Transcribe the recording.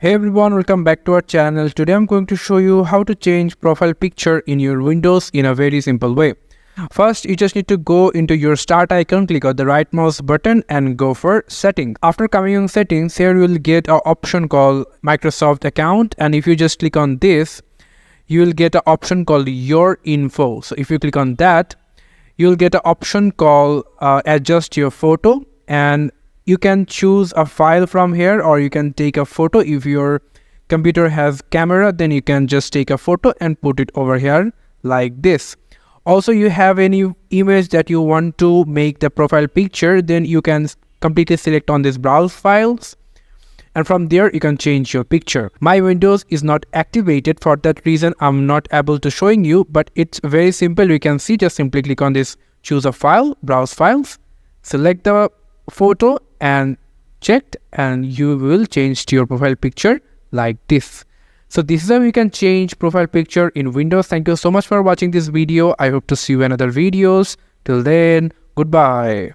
Hey everyone, welcome back to our channel. Today I'm going to show you how to change profile picture in your Windows in a very simple way. First, you just need to go into your start icon, click on the right mouse button and go for settings. After coming on settings, here you will get an option called Microsoft account, and if you just click on this, you will get an option called your info. So if you click on that, you'll get an option called adjust your photo, and you can choose a file from here, or you can take a photo. If your computer has camera, then you can just take a photo and put it over here like this. Also, you have any image that you want to make the profile picture, then you can completely select on this browse files, and from there you can change your picture. My Windows is not activated, for that reason I'm not able to showing you, but it's very simple. You can see, just simply click on this choose a file, browse files, select the photo and checked, and you will change to your profile picture like this. So this is how you can change profile picture in Windows. Thank you so much for watching this video. I hope to see you in other videos. Till then, goodbye.